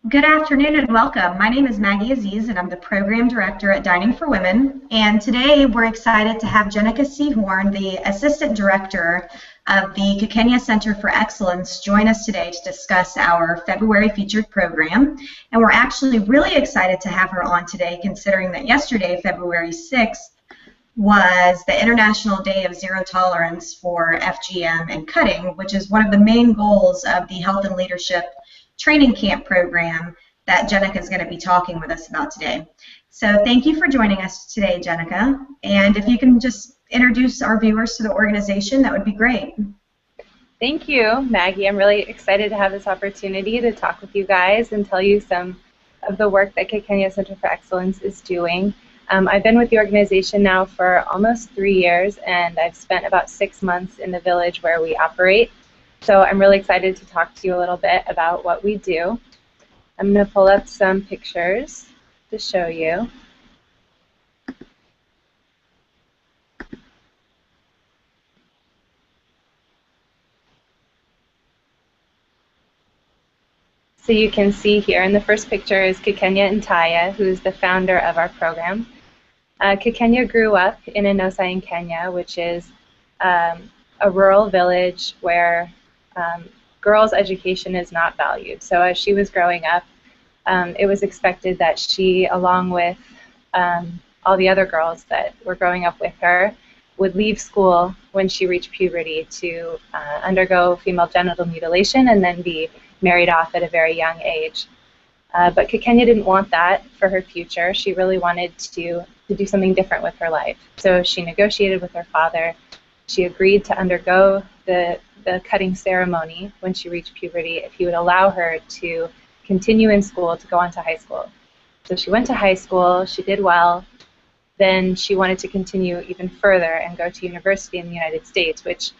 Good afternoon and welcome. My name is Maggie Aziz and I'm the Program Director at Dining for Women. And today we're excited to have Jenica Seahorn, the Assistant Director of the Kakenya Center for Excellence, join us today to discuss our February featured program. And we're actually really excited to have her on today, considering that yesterday, February 6th, was the International Day of Zero Tolerance for FGM and cutting, which is one of the main goals of the Health and Leadership Training Camp program that Jenica is going to be talking with us about today. So thank you for joining us today, Jenica. And if you can just introduce our viewers to the organization, that would be great. Thank you, Maggie. I'm really excited to have this opportunity to talk with you guys and tell you some of the work that Kakenya Center for Excellence is doing. I've been with the organization now for almost 3 years, and I've spent about 6 months in the village where we operate. So I'm really excited to talk to you a little bit about what we do. I'm going to pull up some pictures to show you. So you can see here in the first picture is Kakenya Ntaya, who is the founder of our program. Kakenya grew up in Enosai in Kenya, which is a rural village where girls' education is not valued. So as she was growing up, it was expected that she, along with all the other girls that were growing up with her, would leave school when she reached puberty to undergo female genital mutilation and then be married off at a very young age. But Kakenya didn't want that for her future. She really wanted to do something different with her life. So she negotiated with her father. She agreed to undergo the cutting ceremony when she reached puberty if he would allow her to continue in school to go on to high school. So she went to high school, she did well, then she wanted to continue even further and go to university in the United States, which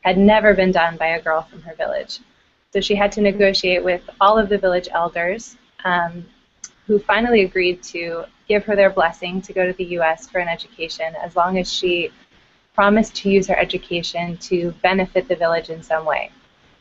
had never been done by a girl from her village. So she had to negotiate with all of the village elders who finally agreed to give her their blessing to go to the US for an education as long as she promised to use her education to benefit the village in some way.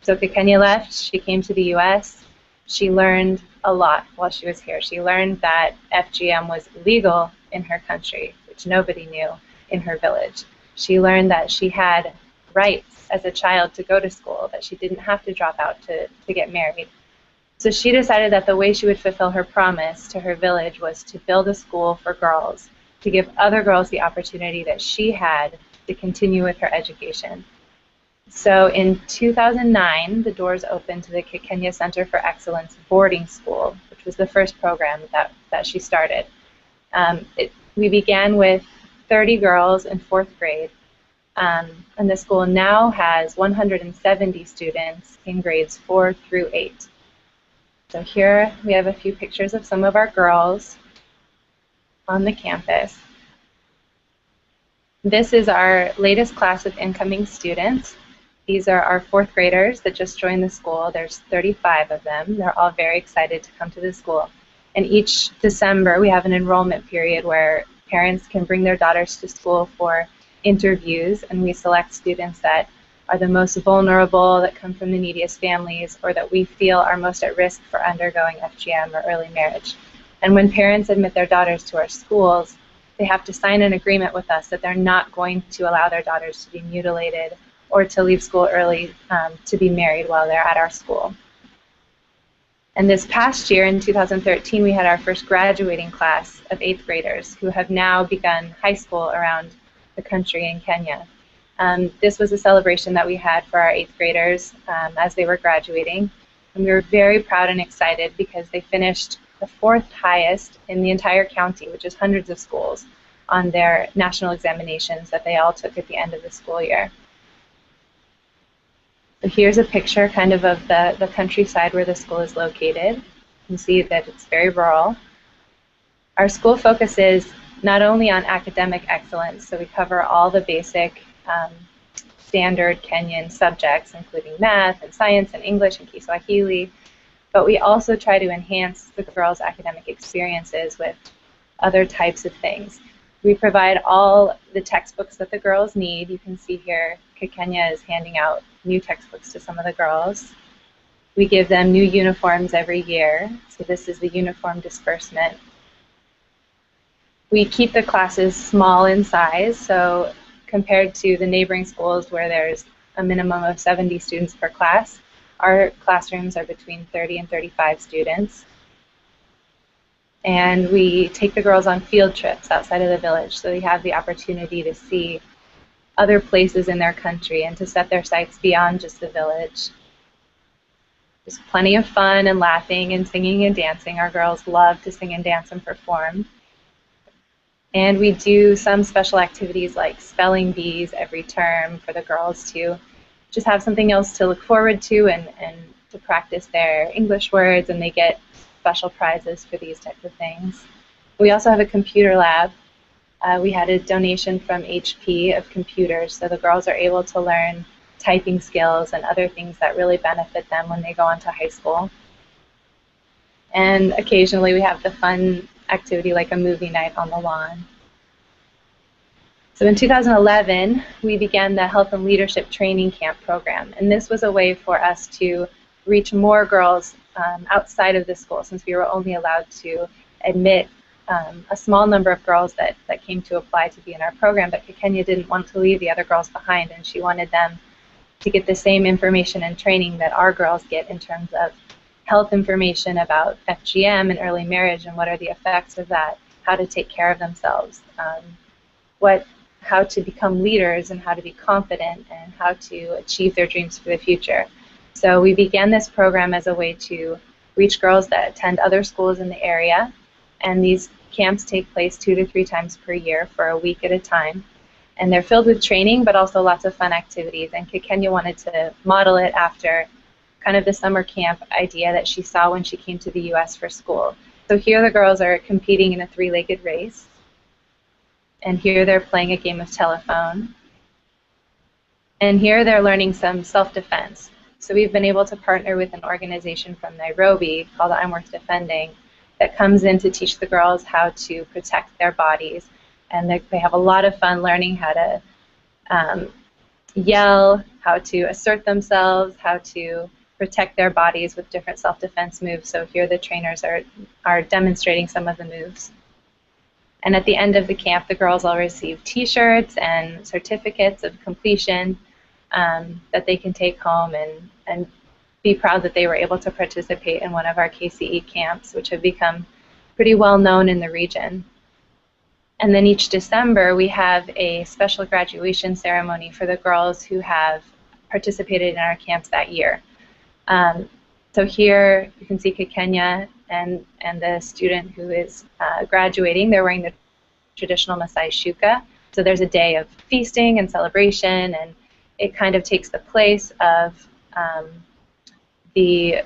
So Kakenya left, she came to the US, she learned a lot while she was here. She learned that FGM was legal in her country, which nobody knew in her village. She learned that she had rights as a child to go to school, that she didn't have to drop out to get married. So she decided that the way she would fulfill her promise to her village was to build a school for girls, to give other girls the opportunity that she had to continue with her education. So in 2009, the doors opened to the Kakenya Center for Excellence boarding school, which was the first program that she started. We began with 30 girls in 4th grade, and the school now has 170 students in grades 4 through 8. So here we have a few pictures of some of our girls on the campus. This is our latest class of incoming students. These are our 4th graders that just joined the school. There's 35 of them. They're all very excited to come to the school. And each December we have an enrollment period where parents can bring their daughters to school for interviews, and we select students that are the most vulnerable, that come from the neediest families, or that we feel are most at risk for undergoing FGM or early marriage. And when parents admit their daughters to our schools, they have to sign an agreement with us that they're not going to allow their daughters to be mutilated or to leave school early to be married while they're at our school. And this past year, in 2013, we had our first graduating class of 8th graders who have now begun high school around the country in Kenya. This was a celebration that we had for our 8th graders as they were graduating. And we were very proud and excited because they finished the 4th highest in the entire county, which is hundreds of schools, on their national examinations that they all took at the end of the school year. So here's a picture kind of the countryside where the school is located. You can see that it's very rural. Our school focuses not only on academic excellence, so we cover all the basic standard Kenyan subjects, including math and science and English and Kiswahili, but we also try to enhance the girls' academic experiences with other types of things. We provide all the textbooks that the girls need. You can see here Kakenya is handing out new textbooks to some of the girls. We give them new uniforms every year. So this is the uniform disbursement. We keep the classes small in size, so compared to the neighboring schools where there's a minimum of 70 students per class, our classrooms are between 30 and 35 students. And we take the girls on field trips outside of the village, so they have the opportunity to see other places in their country and to set their sights beyond just the village. There's plenty of fun and laughing and singing and dancing. Our girls love to sing and dance and perform. And we do some special activities like spelling bees every term for the girls to just have something else to look forward to and to practice their English words, and they get special prizes for these types of things. We also have a computer lab. We had a donation from HP of computers, so the girls are able to learn typing skills and other things that really benefit them when they go on to high school. And occasionally we have the fun activity like a movie night on the lawn. So in 2011, we began the Health and Leadership Training Camp program, and this was a way for us to reach more girls outside of the school, since we were only allowed to admit a small number of girls that came to apply to be in our program, but Kakenya didn't want to leave the other girls behind, and she wanted them to get the same information and training that our girls get in terms of health information about FGM and early marriage and what are the effects of that, how to take care of themselves, how to become leaders and how to be confident and how to achieve their dreams for the future. So we began this program as a way to reach girls that attend other schools in the area, and these camps take place 2 to 3 times per year for a week at a time. And they're filled with training, but also lots of fun activities. And Kakenya wanted to model it after kind of the summer camp idea that she saw when she came to the US for school. So here the girls are competing in a 3-legged race. And here they're playing a game of telephone. And here they're learning some self-defense. So we've been able to partner with an organization from Nairobi called I'm Worth Defending that comes in to teach the girls how to protect their bodies. And they have a lot of fun learning how to yell, how to assert themselves, how to protect their bodies with different self-defense moves. So here the trainers are demonstrating some of the moves. And at the end of the camp, the girls will receive T-shirts and certificates of completion that they can take home and be proud that they were able to participate in one of our KCE camps, which have become pretty well known in the region. And then each December, we have a special graduation ceremony for the girls who have participated in our camps that year. So here you can see Kakenya and the student who is graduating. They're wearing the traditional Maasai shuka. So there's a day of feasting and celebration, and it kind of takes the place of the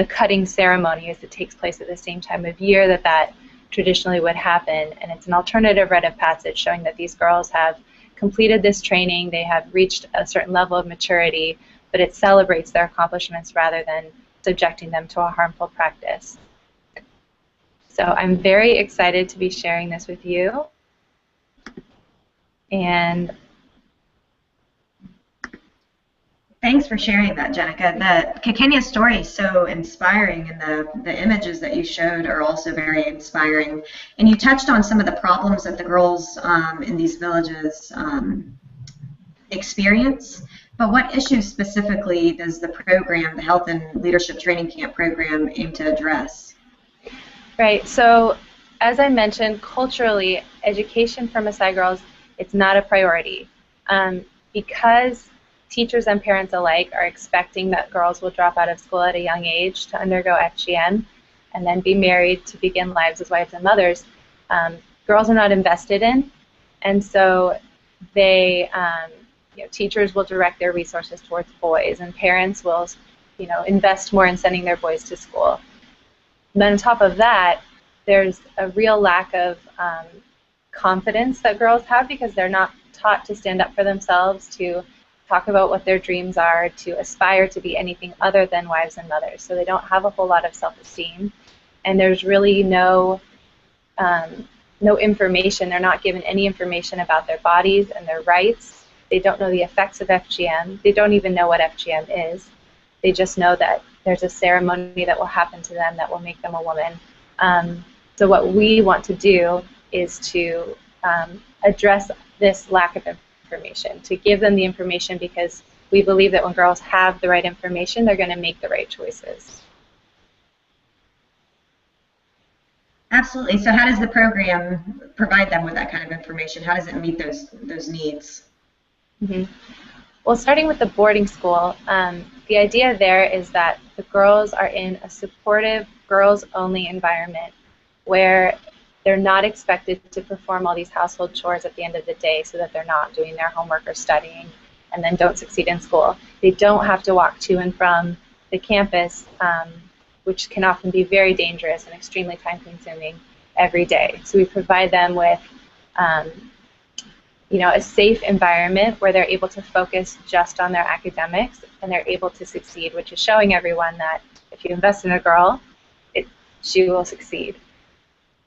cutting ceremony, as it takes place at the same time of year that traditionally would happen. And it's an alternative rite of passage showing that these girls have completed this training, they have reached a certain level of maturity, but it celebrates their accomplishments rather than subjecting them to a harmful practice. So I'm very excited to be sharing this with you. And thanks for sharing that, Jenica. The Kakenya story is so inspiring, and the images that you showed are also very inspiring. And you touched on some of the problems that the girls in these villages experience. But what issues specifically does the program, the Health and Leadership Training Camp program, aim to address? Right. So as I mentioned, culturally, education for Maasai girls, it's not a priority. Because teachers and parents alike are expecting that girls will drop out of school at a young age to undergo FGM and then be married to begin lives as wives and mothers, girls are not invested in, and so they, teachers will direct their resources towards boys, and parents will, invest more in sending their boys to school. And then on top of that, there's a real lack of confidence that girls have because they're not taught to stand up for themselves, to talk about what their dreams are, to aspire to be anything other than wives and mothers. So they don't have a whole lot of self-esteem, and there's really no information. They're not given any information about their bodies and their rights. They don't know the effects of FGM. They don't even know what FGM is. They just know that there's a ceremony that will happen to them that will make them a woman. So what we want to do is to address this lack of information, to give them the information, because we believe that when girls have the right information, they're going to make the right choices. Absolutely. So how does the program provide them with that kind of information? How does it meet those needs? Mm-hmm. Well, starting with the boarding school, the idea there is that the girls are in a supportive, girls-only environment where they're not expected to perform all these household chores at the end of the day so that they're not doing their homework or studying and then don't succeed in school. They don't have to walk to and from the campus, which can often be very dangerous and extremely time-consuming every day. So we provide them with a safe environment where they're able to focus just on their academics and they're able to succeed, which is showing everyone that if you invest in a girl, she will succeed.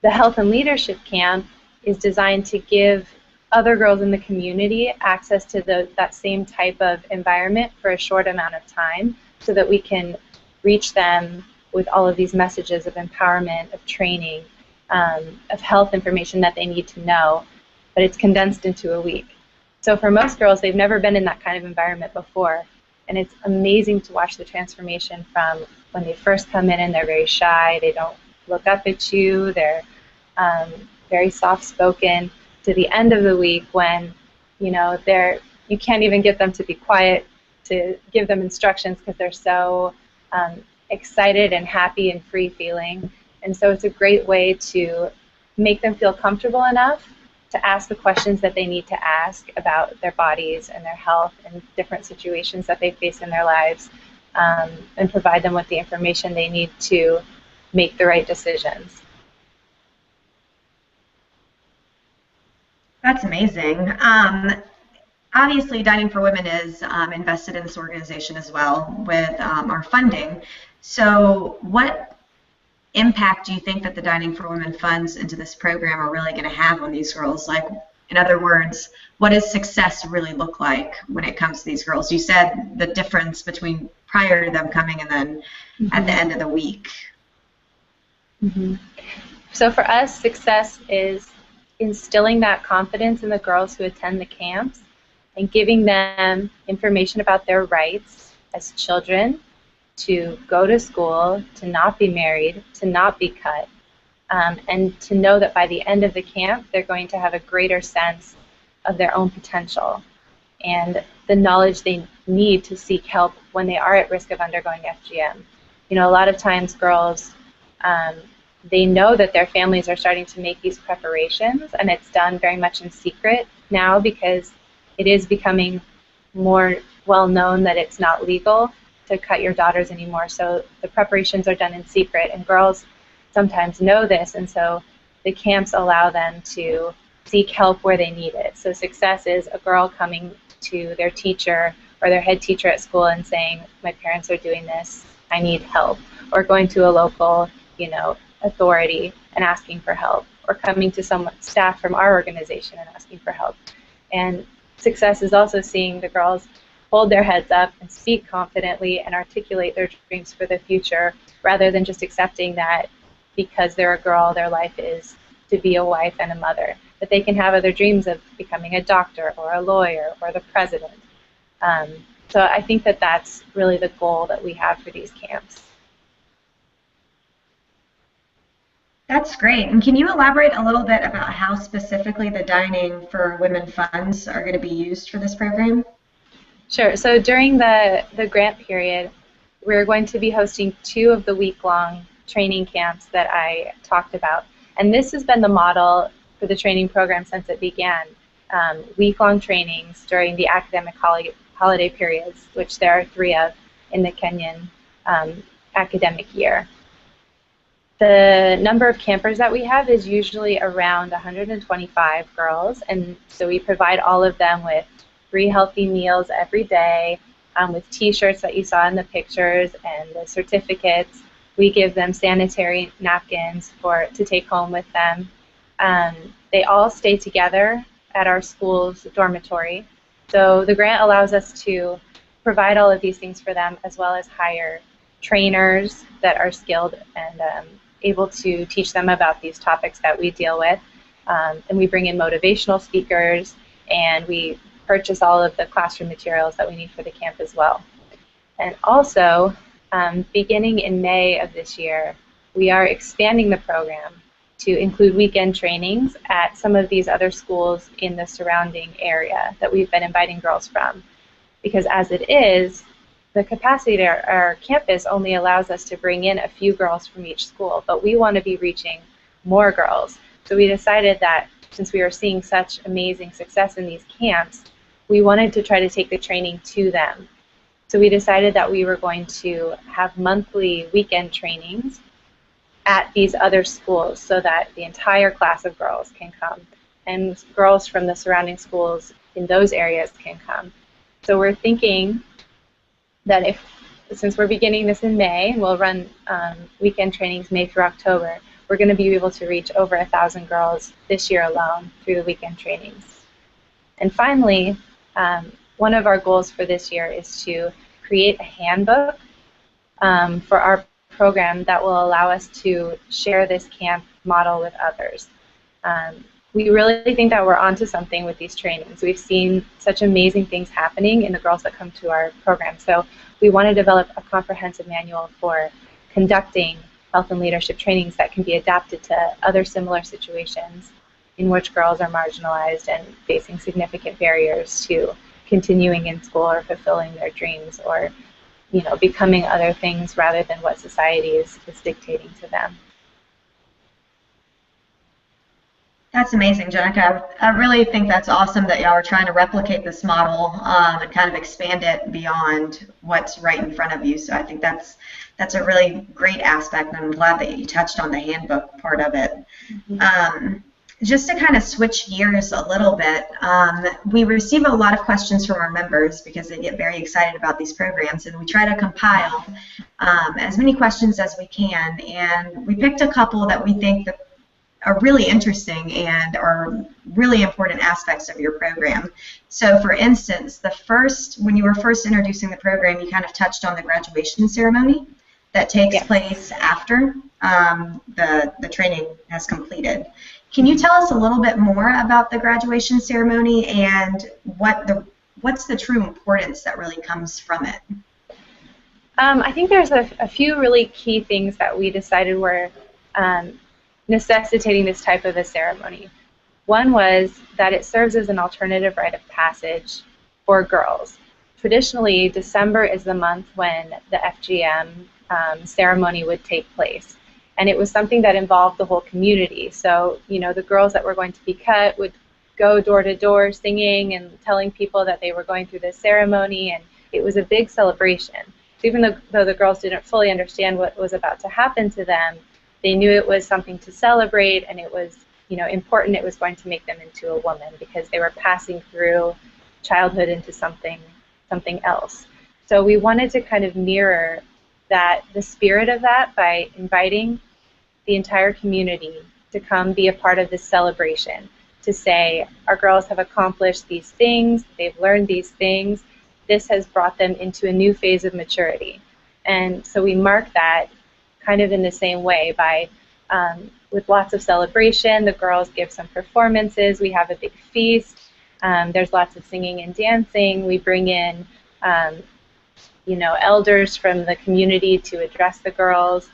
The Health and Leadership Camp is designed to give other girls in the community access to that same type of environment for a short amount of time so that we can reach them with all of these messages of empowerment, of training, of health information that they need to know, but it's condensed into a week. So for most girls, they've never been in that kind of environment before, and it's amazing to watch the transformation from when they first come in and they're very shy, they don't look up at you, they're very soft-spoken, to the end of the week when you can't even get them to be quiet to give them instructions because they're so excited and happy and free feeling. And so it's a great way to make them feel comfortable enough to ask the questions that they need to ask about their bodies and their health and different situations that they face in their lives, and provide them with the information they need to make the right decisions. That's amazing. Obviously, Dining for Women is invested in this organization as well with our funding. So what impact do you think that the Dining for Women funds into this program are really going to have on these girls? Like, in other words, what does success really look like when it comes to these girls? You said the difference between prior to them coming and then at the end of the week. So for us, success is instilling that confidence in the girls who attend the camps and giving them information about their rights as children to go to school, to not be married, to not be cut, and to know that by the end of the camp, they're going to have a greater sense of their own potential and the knowledge they need to seek help when they are at risk of undergoing FGM. A lot of times girls, they know that their families are starting to make these preparations, and it's done very much in secret now because it is becoming more well known that it's not legal to cut your daughters anymore. So the preparations are done in secret, and girls sometimes know this, and so the camps allow them to seek help where they need it. So success is a girl coming to their teacher or their head teacher at school and saying, my parents are doing this, I need help, or going to a local, authority and asking for help, or coming to some staff from our organization and asking for help. And success is also seeing the girls hold their heads up and speak confidently and articulate their dreams for the future, rather than just accepting that because they're a girl, their life is to be a wife and a mother, that they can have other dreams of becoming a doctor or a lawyer or the president. So I think that that's really the goal that we have for these camps. That's great. And can you elaborate a little bit about how specifically the Dining for Women funds are going to be used for this program? Sure. So during the grant period, we're going to be hosting 2 of the week-long training camps that I talked about. And this has been the model for the training program since it began. Week-long trainings during the academic holiday periods, which there are 3 of in the Kenyan academic year. The number of campers that we have is usually around 125 girls, and so we provide all of them with free healthy meals every day, with t-shirts that you saw in the pictures and the certificates. We give them sanitary napkins to take home with them. They all stay together at our school's dormitory. So the grant allows us to provide all of these things for them, as well as hire trainers that are skilled and able to teach them about these topics that we deal with. And we bring in motivational speakers, and we purchase all of the classroom materials that we need for the camp as well. And also, beginning in May of this year, we are expanding the program to include weekend trainings at some of these other schools in the surrounding area that we've been inviting girls from. Because as it is, the capacity at our campus only allows us to bring in a few girls from each school, but we want to be reaching more girls. So we decided that since we were seeing such amazing success in these camps, we wanted to try to take the training to them. So we decided that we were going to have monthly weekend trainings at these other schools so that the entire class of girls can come, and girls from the surrounding schools in those areas can come. So we're thinking that since we're beginning this in May, and we'll run weekend trainings May through October, we're going to be able to reach over 1,000 girls this year alone through the weekend trainings. And finally, one of our goals for this year is to create a handbook for our program that will allow us to share this camp model with others. We really think that we're onto something with these trainings. We've seen such amazing things happening in the girls that come to our program. So we want to develop a comprehensive manual for conducting health and leadership trainings that can be adapted to other similar situations in which girls are marginalized and facing significant barriers to continuing in school or fulfilling their dreams, or becoming other things rather than what society is dictating to them. That's amazing, Jenica. I really think that's awesome that y'all are trying to replicate this model and kind of expand it beyond what's right in front of you. So I think that's a really great aspect, and I'm glad that you touched on the handbook part of it. Mm-hmm. Just to kind of switch gears a little bit, we receive a lot of questions from our members because they get very excited about these programs, and we try to compile as many questions as we can. And we picked a couple that we think that are really interesting and are really important aspects of your program. So for instance, when you were first introducing the program, you kind of touched on the graduation ceremony that takes place after the training has completed. Can you tell us a little bit more about the graduation ceremony and what's the true importance that really comes from it? I think there's a few really key things that we decided were necessitating this type of a ceremony. One was that it serves as an alternative rite of passage for girls. Traditionally, December is the month when the FGM ceremony would take place. And it was something that involved the whole community. So, the girls that were going to be cut would go door to door singing and telling people that they were going through this ceremony, and it was a big celebration. So even though the girls didn't fully understand what was about to happen to them, they knew it was something to celebrate, and it was, important. It was going to make them into a woman because they were passing through childhood into something else. So we wanted to kind of mirror the spirit of that by inviting the entire community to come be a part of this celebration, to say our girls have accomplished these things, they've learned these things, this has brought them into a new phase of maturity. And so we mark that kind of in the same way by, with lots of celebration, the girls give some performances, we have a big feast, there's lots of singing and dancing, we bring in elders from the community to address the girls.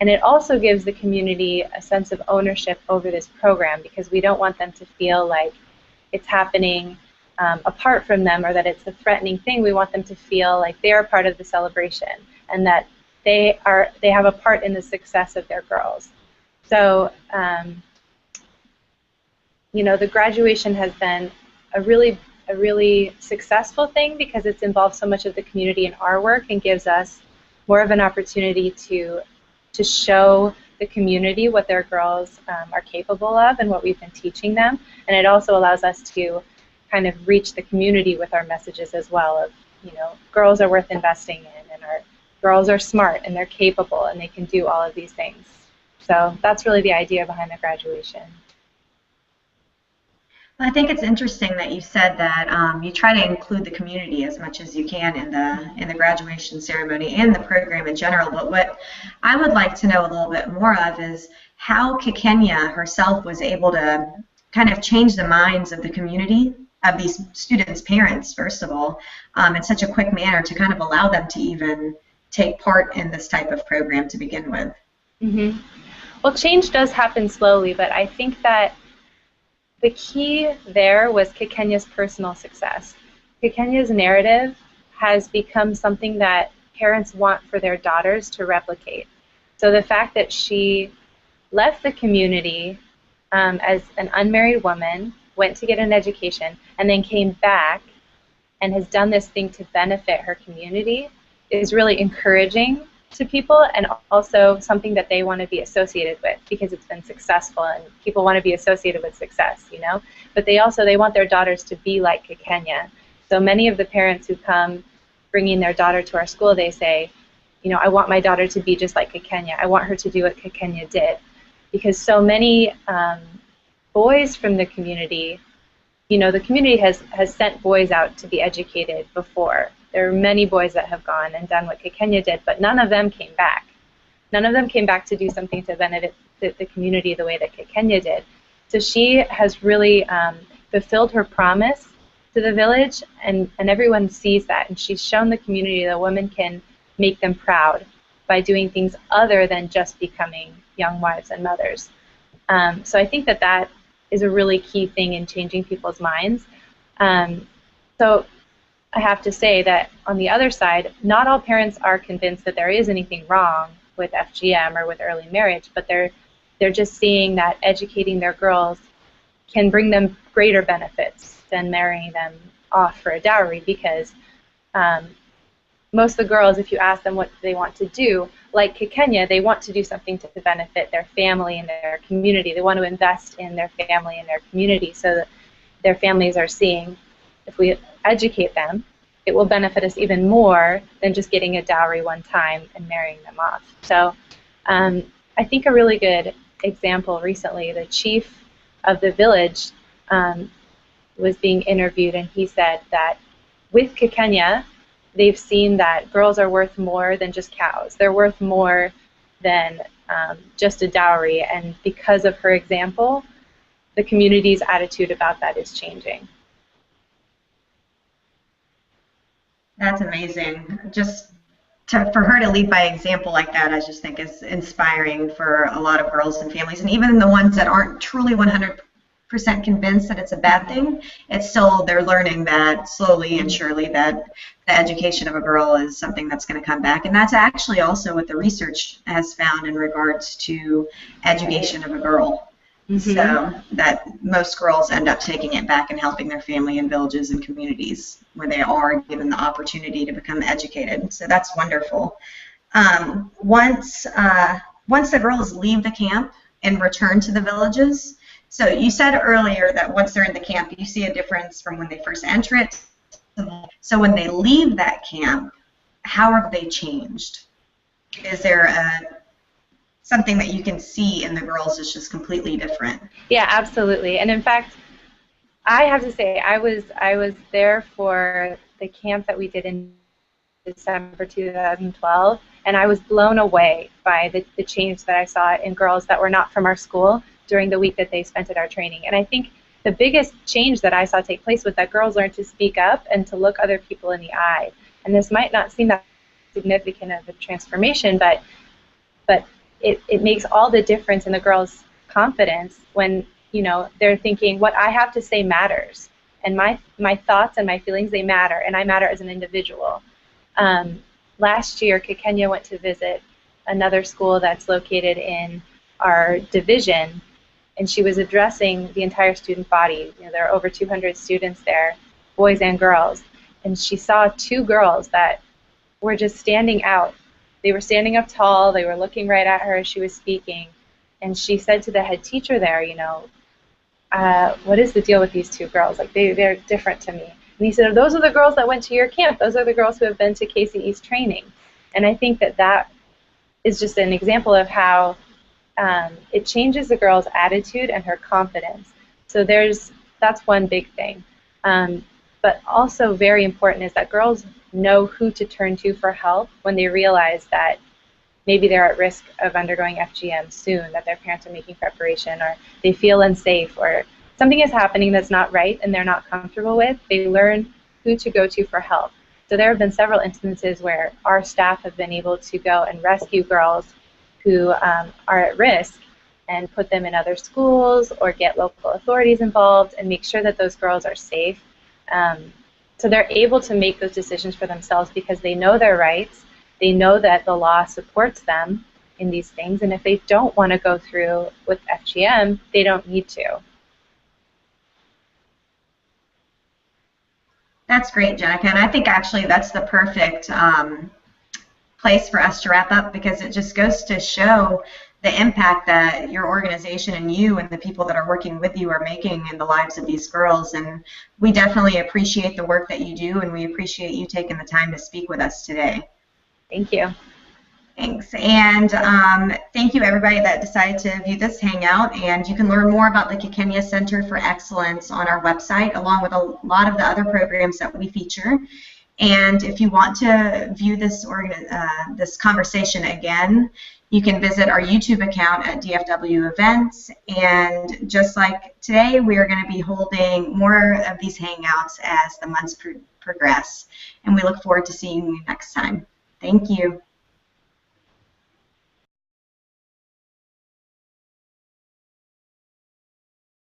And it also gives the community a sense of ownership over this program, because we don't want them to feel like it's happening apart from them or that it's a threatening thing. We want them to feel like they're part of the celebration and that they have a part in the success of their girls. So, the graduation has been a really successful thing because it's involved so much of the community in our work and gives us more of an opportunity to show the community what their girls are capable of and what we've been teaching them. And it also allows us to kind of reach the community with our messages as well of, girls are worth investing in, and our girls are smart and they're capable and they can do all of these things. So that's really the idea behind the graduation. I think it's interesting that you said that you try to include the community as much as you can in the graduation ceremony and the program in general. But what I would like to know a little bit more of is how Kakenya herself was able to kind of change the minds of the community, of these students' parents, first of all, in such a quick manner to kind of allow them to even take part in this type of program to begin with. Hmm. Well, change does happen slowly, but I think that the key there was Kakenya's personal success. Kakenya's narrative has become something that parents want for their daughters to replicate. So the fact that she left the community as an unmarried woman, went to get an education, and then came back and has done this thing to benefit her community is really encouraging to people, and also something that they want to be associated with because it's been successful, and people want to be associated with success, you know. But they want their daughters to be like Kakenya. So many of the parents who come bringing their daughter to our school, they say, you know, I want my daughter to be just like Kakenya. I want her to do what Kakenya did. Because so many boys from the community, you know, the community has sent boys out to be educated before. There are many boys that have gone and done what Kakenya did, but none of them came back. None of them came back to do something to benefit the community the way that Kakenya did. So she has really fulfilled her promise to the village, and everyone sees that. And she's shown the community that women can make them proud by doing things other than just becoming young wives and mothers. So I think that that is a really key thing in changing people's minds. So I have to say that on the other side, not all parents are convinced that there is anything wrong with FGM or with early marriage, but they're just seeing that educating their girls can bring them greater benefits than marrying them off for a dowry, because most of the girls, if you ask them what they want to do, like Kakenya, they want to do something to benefit their family and their community. They want to invest in their family and their community so that their families are seeing, if we educate them, it will benefit us even more than just getting a dowry one time and marrying them off. So I think a really good example recently, the chief of the village was being interviewed, and he said that with Kakenya, they've seen that girls are worth more than just cows. They're worth more than just a dowry, and because of her example, the community's attitude about that is changing. That's amazing. Just for her to lead by example like that, I just think is inspiring for a lot of girls and families, and even the ones that aren't truly 100% convinced that it's a bad thing, it's still, they're learning that slowly and surely that the education of a girl is something that's going to come back. And that's actually also what the research has found in regards to education of a girl. Mm-hmm. So that most girls end up taking it back and helping their family and villages and communities where they are given the opportunity to become educated. So that's wonderful. Once the girls leave the camp and return to the villages, so you said earlier that once they're in the camp, you see a difference from when they first enter it. So when they leave that camp, how have they changed? Is there something that you can see in the girls is just completely different? Yeah, absolutely. And in fact, I have to say, I was there for the camp that we did in December 2012, and I was blown away by the change that I saw in girls that were not from our school during the week that they spent at our training. And I think the biggest change that I saw take place was that girls learned to speak up and to look other people in the eye. And this might not seem that significant of a transformation, but it makes all the difference in the girls' confidence when, you know, they're thinking, what I have to say matters, and my thoughts and my feelings, they matter, and I matter as an individual. Last year, Kakenya went to visit another school that's located in our division, and she was addressing the entire student body. You know, there are over 200 students there, boys and girls, and she saw two girls that were just standing out. They were standing up tall, they were looking right at her as she was speaking, and she said to the head teacher there, you know, what is the deal with these two girls? Like, they're different to me. And he said, those are the girls that went to your camp. Those are the girls who have been to KCE's training. And I think that that is just an example of how it changes the girl's attitude and her confidence. So there's that's one big thing. But also very important is that girls know who to turn to for help when they realize that maybe they're at risk of undergoing FGM soon, that their parents are making preparation, or they feel unsafe, or something is happening that's not right and they're not comfortable with. They learn who to go to for help. So there have been several instances where our staff have been able to go and rescue girls who are at risk and put them in other schools or get local authorities involved and make sure that those girls are safe. So they're able to make those decisions for themselves because they know their rights. They know that the law supports them in these things, and if they don't want to go through with FGM, they don't need to. That's great, Jenica, and I think actually that's the perfect place for us to wrap up, because it just goes to show the impact that your organization and you and the people that are working with you are making in the lives of these girls. And we definitely appreciate the work that you do, and we appreciate you taking the time to speak with us today. Thank you. Thanks. And thank you, everybody that decided to view this Hangout. And you can learn more about the Kakenya Center for Excellence on our website, along with a lot of the other programs that we feature. And if you want to view this conversation again, you can visit our YouTube account at DFW Events. And just like today, we are going to be holding more of these Hangouts as the months progress. And we look forward to seeing you next time. Thank you.